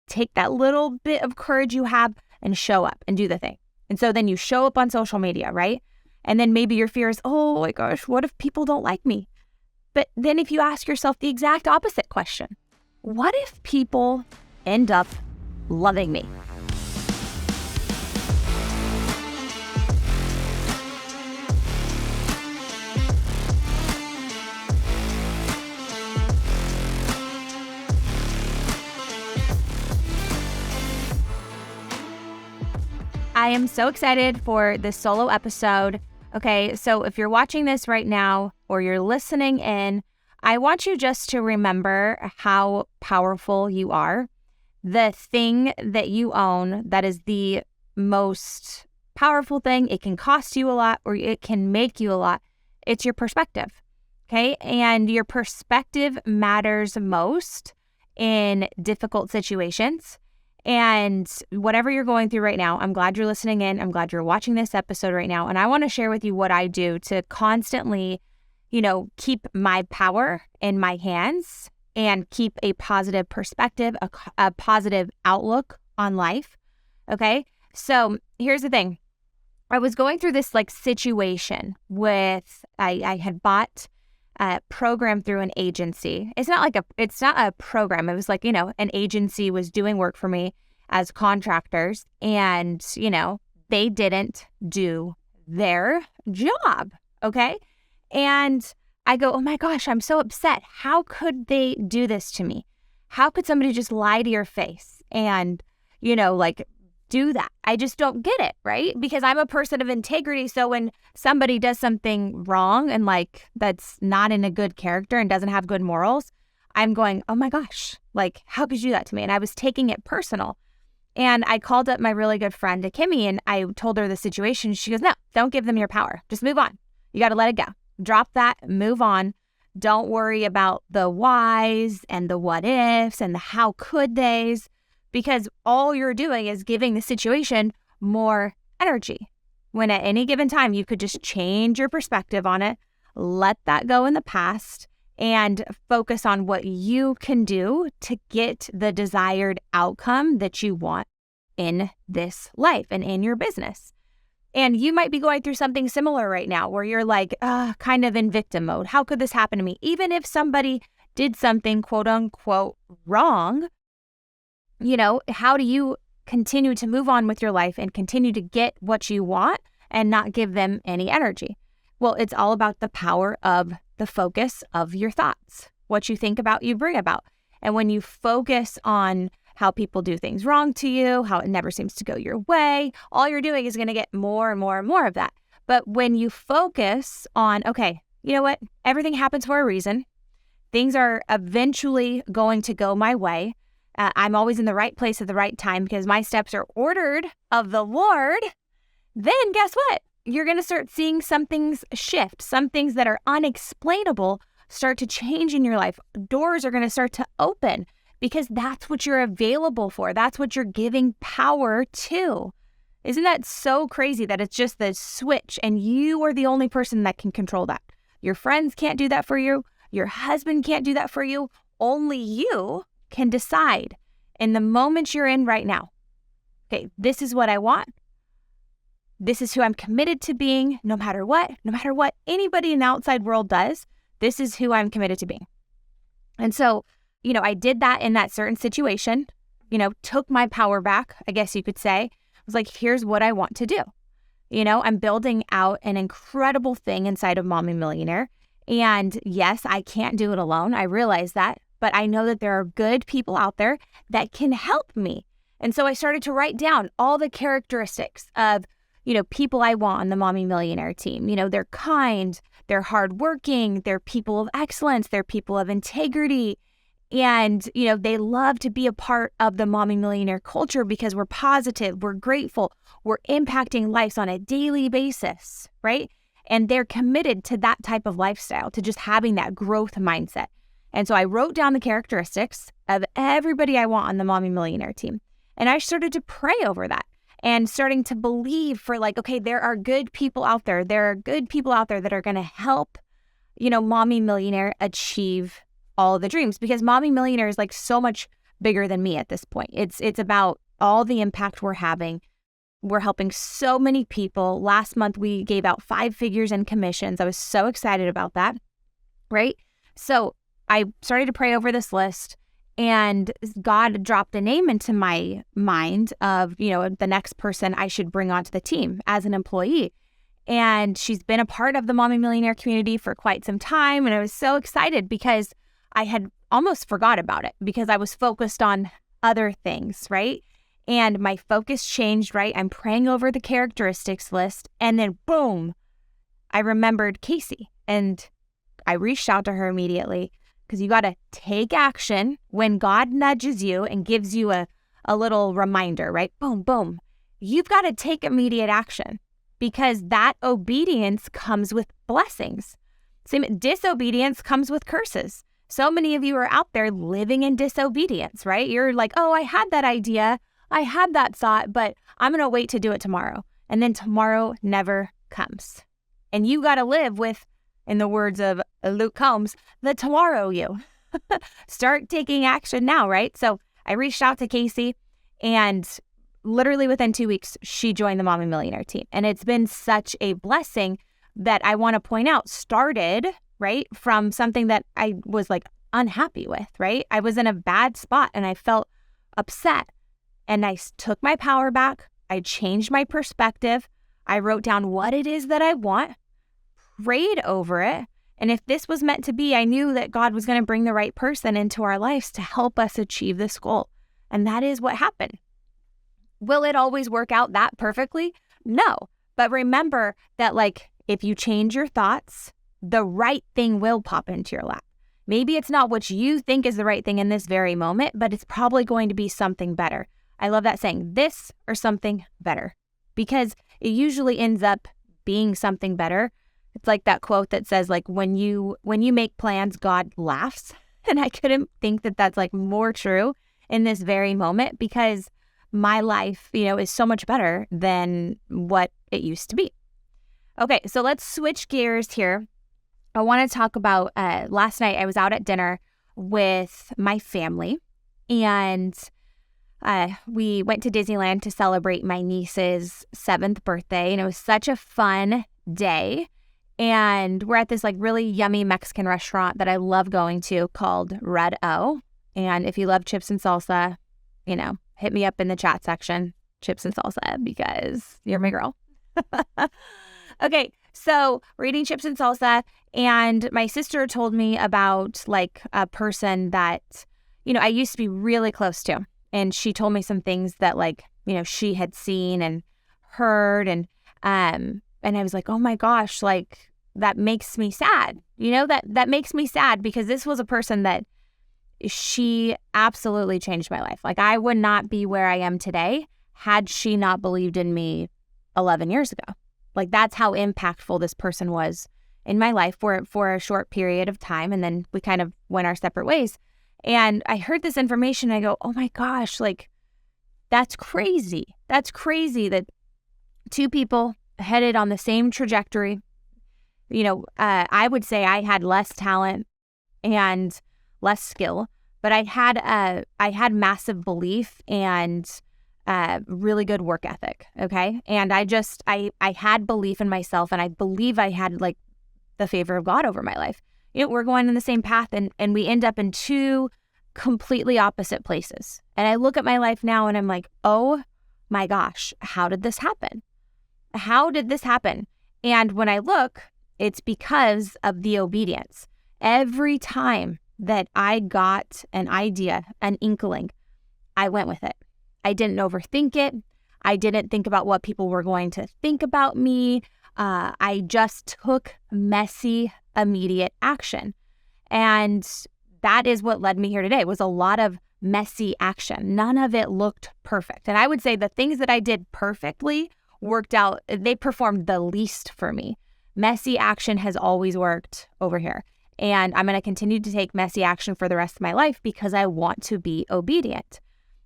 take that little bit of courage you have and show up and do the thing. And so then you show up on social media, right? And then maybe your fear is, oh my gosh, what if people don't like me? But then if you ask yourself the exact opposite question, what if people end up loving me? I am so excited for this solo episode. Okay, so if you're watching this right now or you're listening in, I want you just to remember how powerful you are. The thing that you own that is the most powerful thing, it can cost you a lot or it can make you a lot. It's your perspective, okay? And your perspective matters most in difficult situations. And whatever you're going through right now, I'm glad you're listening in. I'm glad you're watching this episode right now. And I want to share with you what I do to constantly, keep my power in my hands and keep a positive perspective, a positive outlook on life. Okay. So here's the thing. I was going through this situation with, I had bought a program through an agency. It's not a program. It was an agency was doing work for me as contractors and, they didn't do their job. Okay. And I go, oh my gosh, I'm so upset. How could they do this to me? How could somebody just lie to your face and, do that? I just don't get it, right? Because I'm a person of integrity. So when somebody does something wrong and that's not in a good character and doesn't have good morals, I'm going, oh my gosh, how could you do that to me? And I was taking it personal. And I called up my really good friend, Kimmy, and I told her the situation. She goes, no, don't give them your power. Just move on. You got to let it go. Drop that, move on. Don't worry about the whys and the what ifs and the how could they's. Because all you're doing is giving the situation more energy. When at any given time, you could just change your perspective on it, let that go in the past, and focus on what you can do to get the desired outcome that you want in this life and in your business. And you might be going through something similar right now where you're kind of in victim mode. How could this happen to me? Even if somebody did something quote unquote wrong, how do you continue to move on with your life and continue to get what you want and not give them any energy? Well, it's all about the power of the focus of your thoughts. What you think about, you bring about. And when you focus on how people do things wrong to you, how it never seems to go your way, all you're doing is going to get more and more and more of that. But when you focus on, okay, you know what? Everything happens for a reason. Things are eventually going to go my way. I'm always in the right place at the right time because my steps are ordered of the Lord. Then guess what? You're going to start seeing some things shift. Some things that are unexplainable start to change in your life. Doors are going to start to open because that's what you're available for. That's what you're giving power to. Isn't that so crazy that it's just the switch and you are the only person that can control that? Your friends can't do that for you. Your husband can't do that for you. Only you can decide in the moment you're in right now. Okay, this is what I want. This is who I'm committed to being no matter what anybody in the outside world does. This is who I'm committed to being. And so, I did that in that certain situation, took my power back, I guess you could say. I was like, here's what I want to do. I'm building out an incredible thing inside of Mommy Millionaire. And yes, I can't do it alone. I realize that. But I know that there are good people out there that can help me. And so I started to write down all the characteristics of, people I want on the Mommy Millionaire team. They're kind, they're hardworking, they're people of excellence, they're people of integrity. And, they love to be a part of the Mommy Millionaire culture because we're positive, we're grateful, we're impacting lives on a daily basis, right? And they're committed to that type of lifestyle, to just having that growth mindset. And so I wrote down the characteristics of everybody I want on the Mommy Millionaire team. And I started to pray over that and starting to believe for okay, there are good people out there. There are good people out there that are going to help, Mommy Millionaire achieve all the dreams because Mommy Millionaire is so much bigger than me at this point. It's about all the impact we're having. We're helping so many people. Last month, we gave out 5 figures in commissions. I was so excited about that, right? So I started to pray over this list, and God dropped a name into my mind of, the next person I should bring onto the team as an employee. And she's been a part of the Mommy Millionaire community for quite some time. And I was so excited because I had almost forgot about it because I was focused on other things, right? And my focus changed, right? I'm praying over the characteristics list, and then boom, I remembered Casey, and I reached out to her immediately because you got to take action when God nudges you and gives you a little reminder, right? Boom, boom. You've got to take immediate action because that obedience comes with blessings. Same, disobedience comes with curses. So many of you are out there living in disobedience, right? You're like, oh, I had that idea. I had that thought, but I'm going to wait to do it tomorrow. And then tomorrow never comes. And you got to live with, in the words of Luke Combs, the tomorrow you. Start taking action now, right? So I reached out to Casey, and literally within 2 weeks, she joined the Mommy Millionaire team. And it's been such a blessing that I want to point out started, right, from something that I was like unhappy with, right? I was in a bad spot and I felt upset. And I took my power back. I changed my perspective. I wrote down what it is that I want, prayed over it. And if this was meant to be, I knew that God was going to bring the right person into our lives to help us achieve this goal. And that is what happened. Will it always work out that perfectly? No. But remember that, if you change your thoughts, the right thing will pop into your lap. Maybe it's not what you think is the right thing in this very moment, but it's probably going to be something better. I love that saying, this or something better, because it usually ends up being something better. It's like that quote that says, when you make plans, God laughs. And I couldn't think that that's more true in this very moment, because my life, is so much better than what it used to be. Okay, so let's switch gears here. I want to talk about last night I was out at dinner with my family, and we went to Disneyland to celebrate my niece's 7th birthday, and it was such a fun day. And we're at this really yummy Mexican restaurant that I love going to called Red O. And if you love chips and salsa, hit me up in the chat section, chips and salsa, because you're my girl. Okay, so we're eating chips and salsa, and my sister told me about a person that, I used to be really close to. And she told me some things that she had seen and heard. And I was like, oh my gosh, that makes me sad. That makes me sad because this was a person that she absolutely changed my life. I would not be where I am today had she not believed in me 11 years ago. That's how impactful this person was in my life for a short period of time. And then we kind of went our separate ways. And I heard this information, and I go, oh my gosh, that's crazy. That's crazy that 2 people headed on the same trajectory. I would say I had less talent and less skill, but I had massive belief and really good work ethic. Okay. And I had belief in myself, and I believe I had the favor of God over my life. We're going in the same path, and we end up in 2 completely opposite places. And I look at my life now and I'm like, oh my gosh, how did this happen? How did this happen? And when I look, it's because of the obedience. Every time that I got an idea, an inkling, I went with it. I didn't overthink it. I didn't think about what people were going to think about me. I just took messy, immediate action. And that is what led me here today. It was a lot of messy action. None of it looked perfect. And I would say the things that I did perfectly worked out. They performed the least for me. Messy action has always worked over here. And I'm going to continue to take messy action for the rest of my life because I want to be obedient.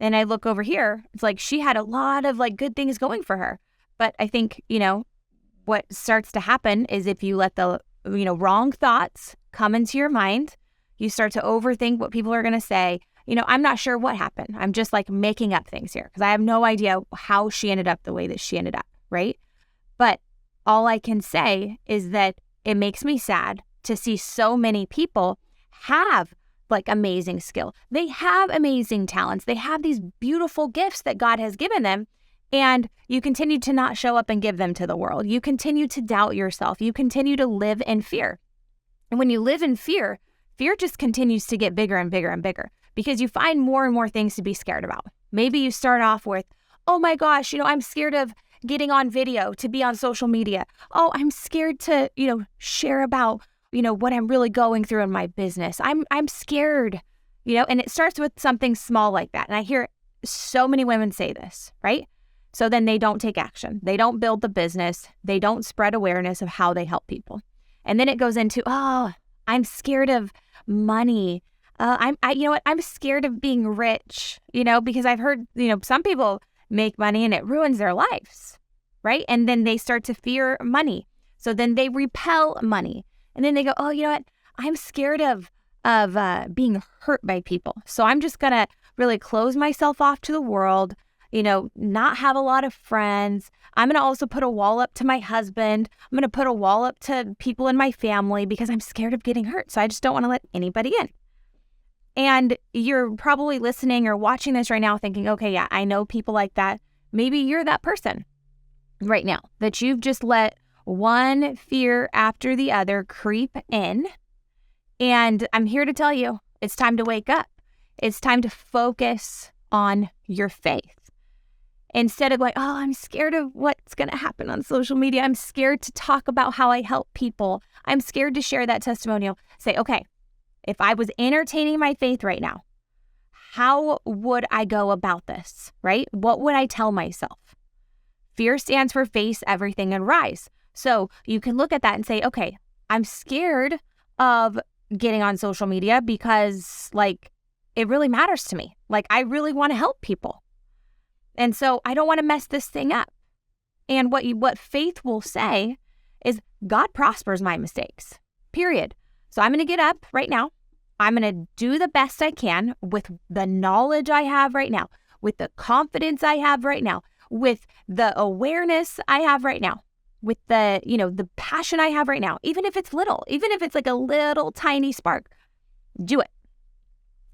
And I look over here, it's she had a lot of good things going for her. But I think, what starts to happen is if you let the, wrong thoughts come into your mind, you start to overthink what people are going to say. I'm not sure what happened. I'm just like making up things here because I have no idea how she ended up the way that she ended up, right? But all I can say is that it makes me sad to see so many people have like amazing skill. They have amazing talents. They have these beautiful gifts that God has given them. And you continue to not show up and give them to the world. You continue to doubt yourself. You continue to live in fear. And when you live in fear, fear just continues to get bigger and bigger and bigger because you find more and more things to be scared about. Maybe you start off with, oh my gosh, I'm scared of getting on video to be on social media. Oh, I'm scared to, share about, what I'm really going through in my business. I'm scared, and it starts with something small like that. And I hear so many women say this, right? So then they don't take action. They don't build the business. They don't spread awareness of how they help people. And then it goes into, oh, I'm scared of money. I'm scared of being rich, because I've heard, some people make money and it ruins their lives, right? And then they start to fear money. So then they repel money. And then they go, oh, I'm scared of being hurt by people. So I'm just going to really close myself off to the world, not have a lot of friends. I'm going to also put a wall up to my husband. I'm going to put a wall up to people in my family because I'm scared of getting hurt. So I just don't want to let anybody in. And you're probably listening or watching this right now thinking, okay, yeah, I know people like that. Maybe you're that person right now that you've just let one fear after the other creep in. And I'm here to tell you, it's time to wake up. It's time to focus on your faith. Instead of like, oh, I'm scared of what's going to happen on social media. I'm scared to talk about how I help people. I'm scared to share that testimonial. Say, okay, if I was entertaining my faith right now, how would I go about this, right? What would I tell myself? Fear stands for face everything and rise. So you can look at that and say, okay, I'm scared of getting on social media because it really matters to me. I really want to help people. And so I don't want to mess this thing up. And what faith will say is God prospers my mistakes, period. So I'm going to get up right now. I'm going to do the best I can with the knowledge I have right now, with the confidence I have right now, with the awareness I have right now, with the, the passion I have right now, even if it's little, even if it's like a little tiny spark, do it.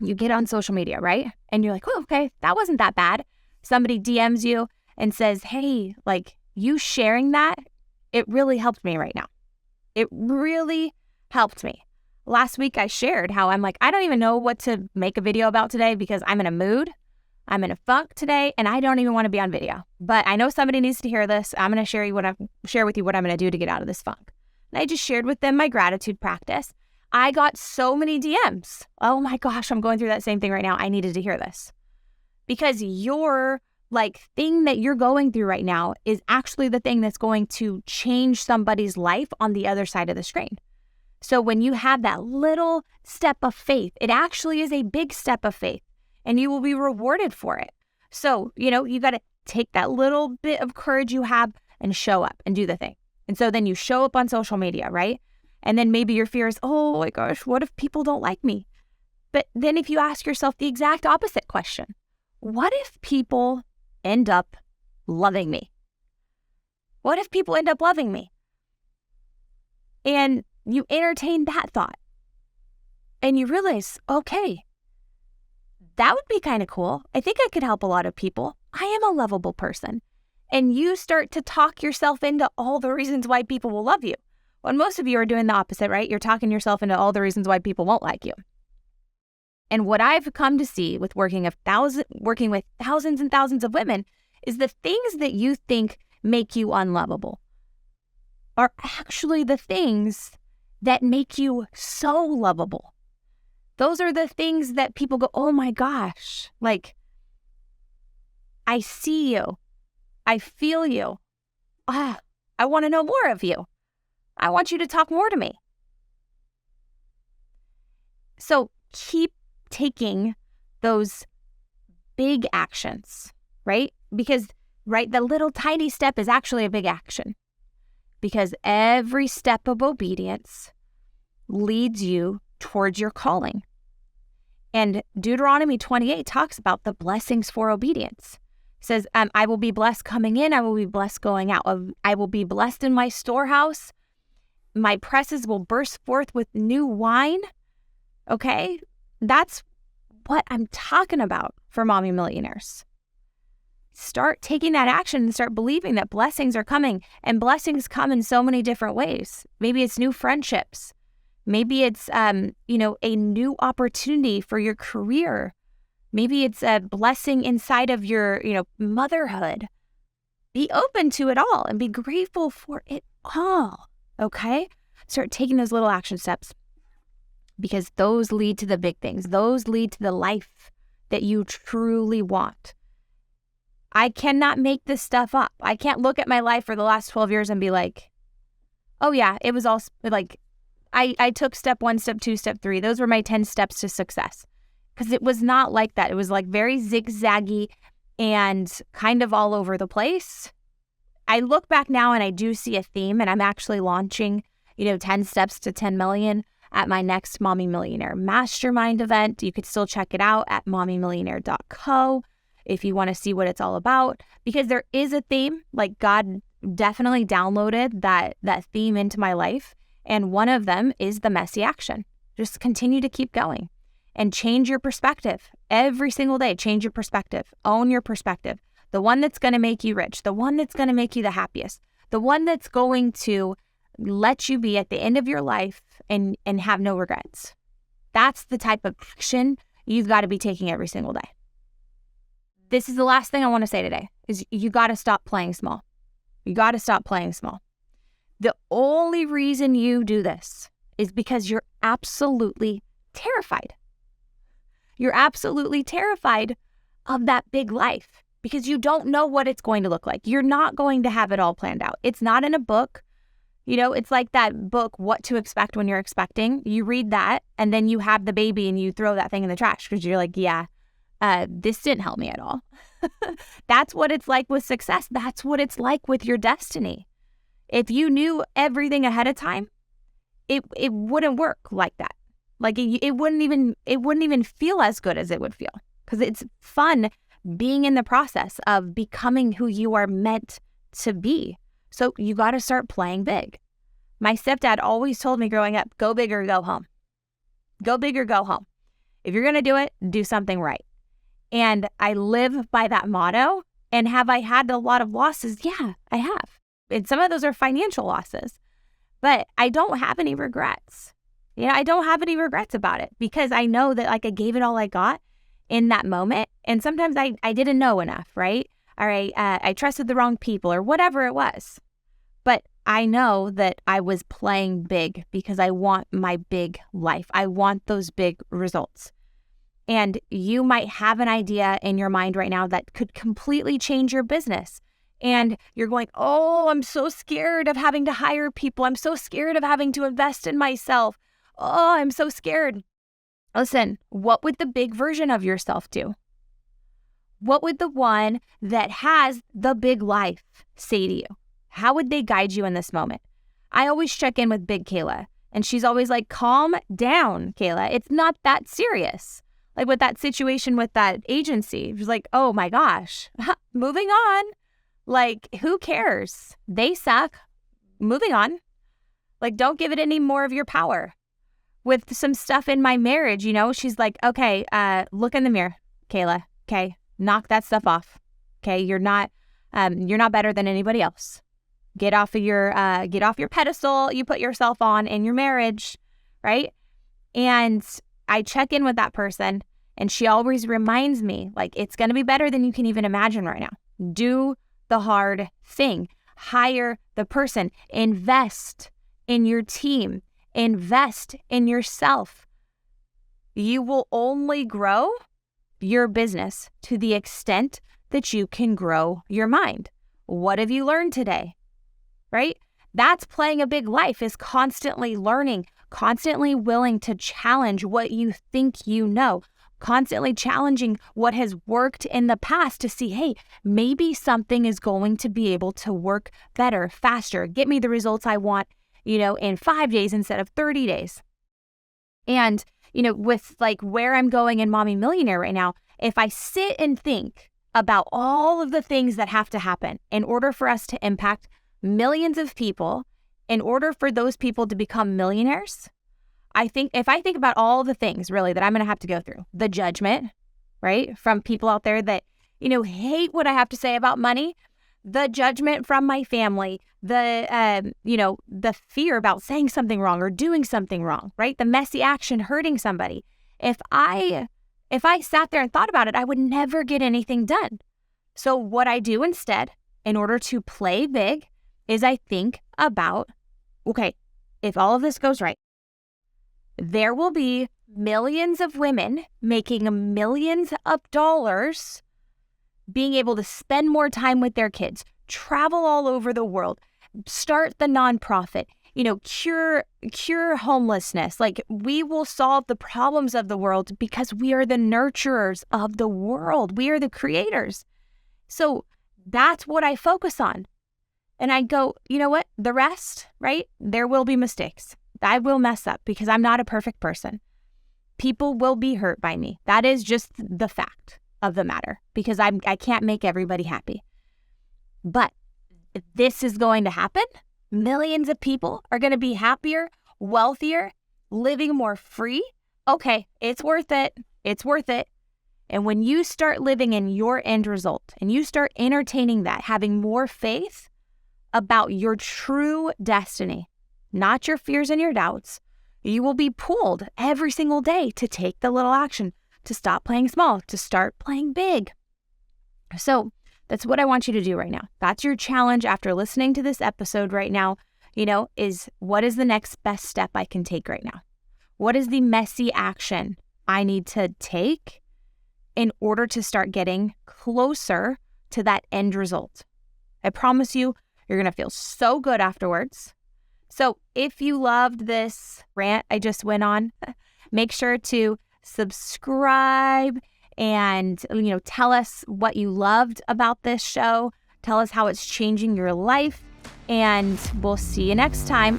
You get on social media, right? And you're like, oh, okay, that wasn't that bad. Somebody DMs you and says, hey, you sharing that, it really helped me right now. It really helped me. Last week I shared how I'm I don't even know what to make a video about today because I'm in a mood. I'm in a funk today and I don't even want to be on video. But I know somebody needs to hear this. I'm going to share with you what I'm going to do to get out of this funk. And I just shared with them my gratitude practice. I got so many DMs. Oh my gosh, I'm going through that same thing right now. I needed to hear this. Because your thing that you're going through right now is actually the thing that's going to change somebody's life on the other side of the screen. So when you have that little step of faith, it actually is a big step of faith and you will be rewarded for it. So, you got to take that little bit of courage you have and show up and do the thing. And so then you show up on social media, right? And then maybe your fear is, oh my gosh, what if people don't like me? But then if you ask yourself the exact opposite question, what if people end up loving me? What if people end up loving me? And you entertain that thought and you realize, okay, that would be kind of cool. I think I could help a lot of people. I am a lovable person. And you start to talk yourself into all the reasons why people will love you. When most of you are doing the opposite, right? You're talking yourself into all the reasons why people won't like you. And what I've come to see with working with thousands and thousands of women is the things that you think make you unlovable are actually the things that make you so lovable. Those are the things that people go, oh my gosh, I see you. I feel you. I want to know more of you. I want you to talk more to me. So keep taking those big actions, right? Because, the little tiny step is actually a big action. Because every step of obedience leads you towards your calling. And Deuteronomy 28 talks about the blessings for obedience. It says, I will be blessed coming in. I will be blessed going out. I will be blessed in my storehouse. My presses will burst forth with new wine. Okay? That's what I'm talking about for mommy millionaires. Start taking that action and start believing that blessings are coming. And blessings come in so many different ways. Maybe it's new friendships. Maybe it's, a new opportunity for your career. Maybe it's a blessing inside of your, motherhood. Be open to it all and be grateful for it all, okay? Start taking those little action steps because those lead to the big things. Those lead to the life that you truly want. I cannot make this stuff up. I can't look at my life for the last 12 years and be like, oh yeah, it was all like, I took step 1, step 2, step 3. Those were my 10 steps to success. Because it was not like that. It was like very zigzaggy and kind of all over the place. I look back now and I do see a theme, and I'm actually launching, 10 steps to 10 million at my next Mommy Millionaire Mastermind event. You could still check it out at mommymillionaire.co if you want to see what it's all about, because there is a theme. Like, God definitely downloaded that theme into my life. And one of them is the messy action. Just continue to keep going and change your perspective every single day. Change your perspective. Own your perspective. The one that's going to make you rich, the one that's going to make you the happiest, the one that's going to let you be at the end of your life and have no regrets. That's the type of action you've got to be taking every single day. This is the last thing I want to say today is you got to stop playing small. You got to stop playing small. The only reason you do this is because you're absolutely terrified. You're absolutely terrified of that big life because you don't know what it's going to look like. You're not going to have it all planned out. It's not in a book. It's like that book, What to Expect When You're Expecting. You read that and then you have the baby and you throw that thing in the trash because you're like, yeah, this didn't help me at all. That's what it's like with success. That's what it's like with your destiny. If you knew everything ahead of time, it wouldn't work like that. Like it wouldn't even feel as good as it would feel, because it's fun being in the process of becoming who you are meant to be. So you got to start playing big. My stepdad always told me growing up, go big or go home. Go big or go home. If you're going to do it, do something right. And I live by that motto. And have I had a lot of losses? Yeah, I have. And some of those are financial losses, but I don't have any regrets. I don't have any regrets about it because I know that I gave it all I got in that moment. And sometimes I didn't know enough, right? All right, I trusted the wrong people or whatever it was. But I know that I was playing big because I want my big life. I want those big results. And you might have an idea in your mind right now that could completely change your business. And you're going, oh, I'm so scared of having to hire people. I'm so scared of having to invest in myself. Oh, I'm so scared. Listen, what would the big version of yourself do? What would the one that has the big life say to you? How would they guide you in this moment? I always check in with Big Cayla, and she's always like, calm down, Cayla. It's not that serious. Like with that situation with that agency, she's like, oh my gosh, moving on. Like, who cares? They suck. Moving on. Like, don't give it any more of your power. With some stuff in my marriage, she's like, okay, look in the mirror, Cayla. Okay, knock that stuff off. Okay, you're not better than anybody else. Get off your pedestal you put yourself on in your marriage, right? And I check in with that person, and she always reminds me, like, it's going to be better than you can even imagine right now. Do the hard thing. Hire the person. Invest in your team. Invest in yourself. You will only grow your business to the extent that you can grow your mind. What have you learned today? Right? That's playing a big life, is constantly learning, constantly willing to challenge what you think you know, constantly challenging what has worked in the past to see, hey, maybe something is going to be able to work better, faster, get me the results I want, in 5 days instead of 30 days. And with like where I'm going in Mommy Millionaire right now, if I sit and think about all of the things that have to happen in order for us to impact millions of people, in order for those people to become millionaires, if I think about all the things really that I'm going to have to go through, the judgment, right, from people out there that, hate what I have to say about money, the judgment from my family, the fear about saying something wrong or doing something wrong, right? The messy action hurting somebody. If I sat there and thought about it, I would never get anything done. So what I do instead, in order to play big, is I think about, okay, if all of this goes right, there will be millions of women making millions of dollars, being able to spend more time with their kids, travel all over the world, start the nonprofit, cure homelessness. Like, we will solve the problems of the world because we are the nurturers of the world. We are the creators. So that's what I focus on. And I go, you know what? The rest, right? There will be mistakes. I will mess up because I'm not a perfect person. People will be hurt by me. That is just the fact of the matter, because I can't make everybody happy. But if this is going to happen, millions of people are going to be happier, wealthier, living more free. Okay, it's worth it. It's worth it. And when you start living in your end result and you start entertaining that, having more faith about your true destiny, not your fears and your doubts, you will be pulled every single day to take the little action, to stop playing small, to start playing big. So that's what I want you to do right now. That's your challenge after listening to this episode right now, is what is the next best step I can take right now? What is the messy action I need to take in order to start getting closer to that end result? I promise you, you're going to feel so good afterwards. So if you loved this rant I just went on, make sure to subscribe and, tell us what you loved about this show. Tell us how it's changing your life, and we'll see you next time.